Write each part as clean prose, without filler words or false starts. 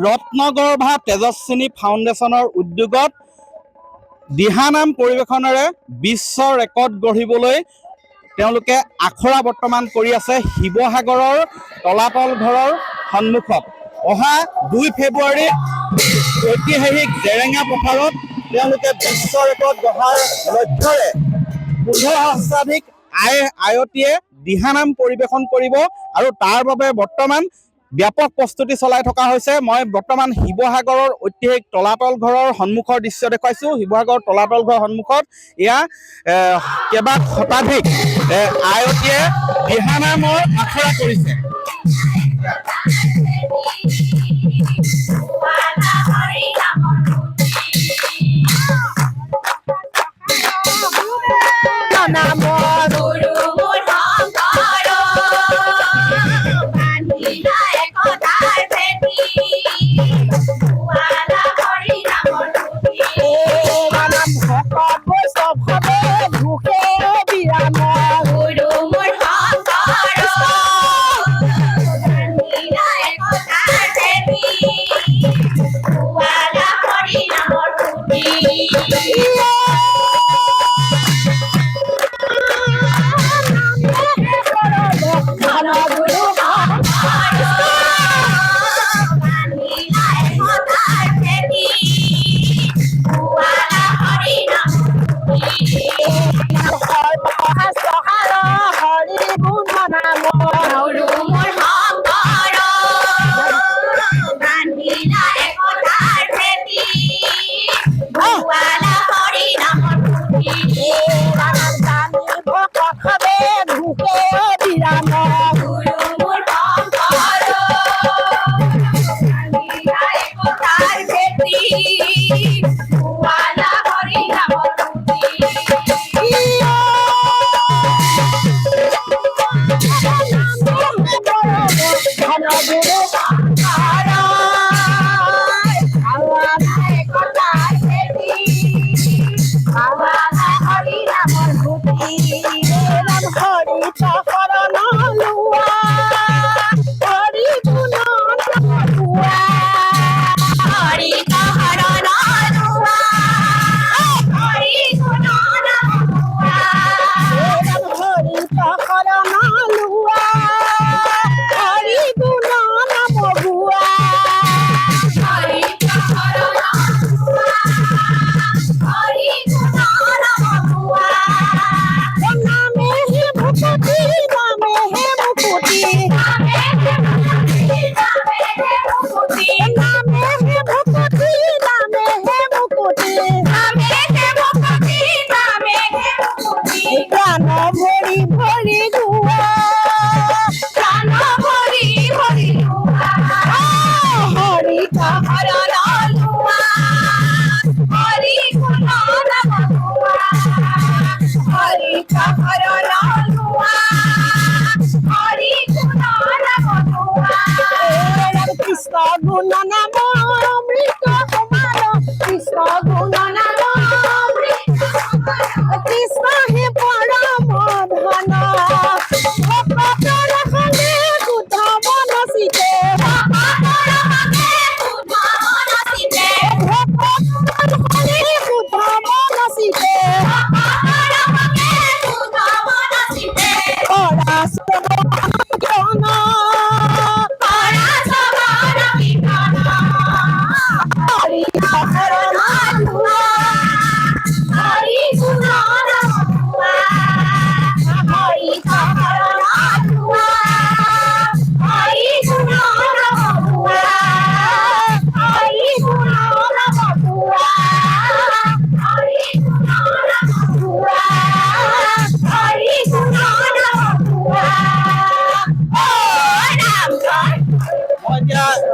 ৰত্নগৰ্ভা তেজস্বিনী ফাউণ্ডেশ্যনৰ উদ্যোগত দিহানাম পৰিৱেশনেৰে বিশ্ব ৰেকৰ্ড গঢ়িবলৈ তেওঁলোকে আখৰা বৰ্তমান কৰি আছে শিৱসাগৰৰ তলাতল ঘৰৰ সন্মুখত। অহা 2 ফেব্ৰুৱাৰীত ঐতিহাসিক জেৰেঙা পথাৰত তেওঁলোকে বিশ্ব ৰেকৰ্ড গঢ়াৰ লক্ষ্যৰে 15,000 আয়তীয়ে দিহানাম পৰিৱেশন কৰিব আৰু তাৰ বাবে বৰ্তমান ব্যাপক প্ৰস্তুতি চলাই থকা হৈছে। মই বৰ্তমান শিৱসাগৰৰ ঐতিহাসিক তলাতল ঘৰৰ সন্মুখৰ দৃশ্য দেখুৱাইছোঁ। শিৱসাগৰৰ তলাতল ঘৰৰ সন্মুখত এয়া কেইবা শতাধিক আয়তীয়ে দিহানামৰ আখৰা কৰিছে।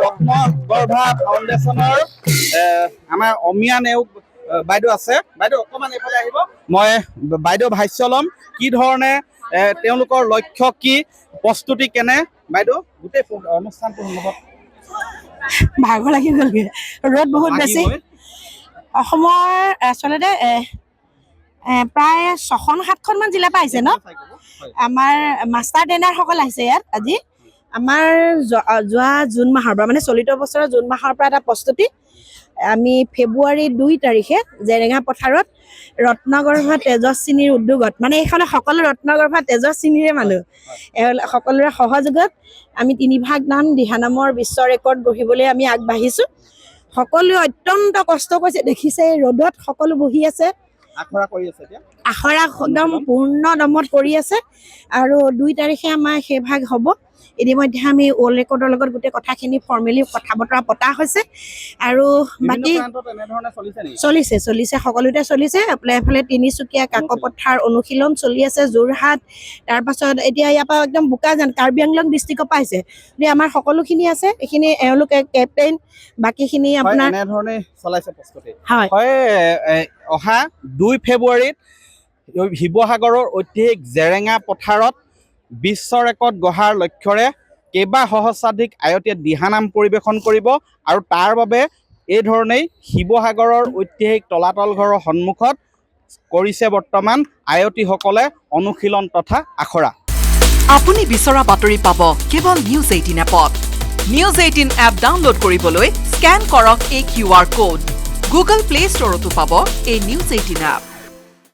ৰত্নগৰ্ভা ফাউণ্ডেশ্যনৰ আমাৰ অমিয়া নেওগ বাইদেউ আছে বাইদেউ অকণমান এইফালে আহিব মই বাইদেউ ভাষ্য ল'ম কি ধৰণে তেওঁলোকৰ লক্ষ্য কি প্ৰস্তুতি কেনে বাইদেউ গোটেই অনুষ্ঠানটো সন্দৰ্ভত ভাগৰ লাগি গ'লগে ৰ'দ বহুত বেছি অসমৰ আচলতে প্ৰায় 6-7খন মান জিলা পাইছে ন আমাৰ মাষ্টাৰ ট্ৰেইনাৰসকল আহিছে ইয়াত আজি আমাৰ যোৱা জুন মাহৰ পৰা মানে চলিত বছৰৰ জুন মাহৰ পৰা এটা প্ৰস্তুতি আমি ফেব্ৰুৱাৰী 2 তাৰিখে জেৰেঙা পথাৰত ৰত্নগৰ্ভা তেজস্বিনীৰ উদ্যোগত মানে এইখনে সকলো ৰত্নগৰ্ভা তেজস্বিনীৰে মানুহ সকলোৰে সহযোগত আমি 3 ভাগ নাম দিহানামৰ বিশ্ব ৰেকৰ্ড গঢ়িবলৈ আমি আগবাঢ়িছোঁ সকলোৱে অত্যন্ত কষ্ট কৰিছে দেখিছে ৰ'দত সকলো বহি আছে আখৰা কৰি আছে এতিয়া আখৰা একদম পূৰ্ণ দমত কৰি আছে আৰু 2 তাৰিখে আমাৰ সেই ভাগ হ'ব ইতিমধ্যে আমি ৱৰ্ল্ড ৰেকৰ্ডৰ লগত গোটেই কথাখিনি ফৰ্মেলি কথা বতৰা পতা হৈছে আৰু বাকী চলিছে সকলোতে চলিছে এফালে তিনিচুকীয়া কাকপথাৰ অনুশীলন চলি আছে যোৰহাট তাৰপাছত এতিয়া ইয়াৰ পৰা একদম বোকাজান কাৰ্বি আংলং ডিষ্ট্ৰিক্টৰ পৰা আহিছে গতিকে আমাৰ সকলোখিনি আছে এইখিনি এওঁলোকে কেপ্টেইন বাকীখিনি আপোনাৰ এনেধৰণে চলাইছে প্ৰস্তুতি হয় অহা 2 ফেব্ৰুৱাৰীত শিৱসাগৰৰ ঐতিহাসিক জেৰেঙা পথাৰত বিশ্ব ৰেকৰ্ড গঢ়াৰ লক্ষ্যৰে কেইবা সহস্ৰাধিক আয়তীয়ে দিহানাম পৰিৱেশন কৰিব আৰু তাৰ বাবে এই ধৰণেই শিৱসাগৰৰ ঐতিহাসিক তলাতল ঘৰৰ সন্মুখত কৰিছে বৰ্তমান আয়তীসকলে অনুশীলন তথা আখৰা আপুনি বিচৰা বাতৰি পাব কেৱল নিউজ 18 এপত নিউজ 18 এপ ডাউনলোড কৰিবলৈ স্কেন কৰক এই QR কোড গুগল প্লে ষ্টৰতো পাব এই নিউজ 18 এপ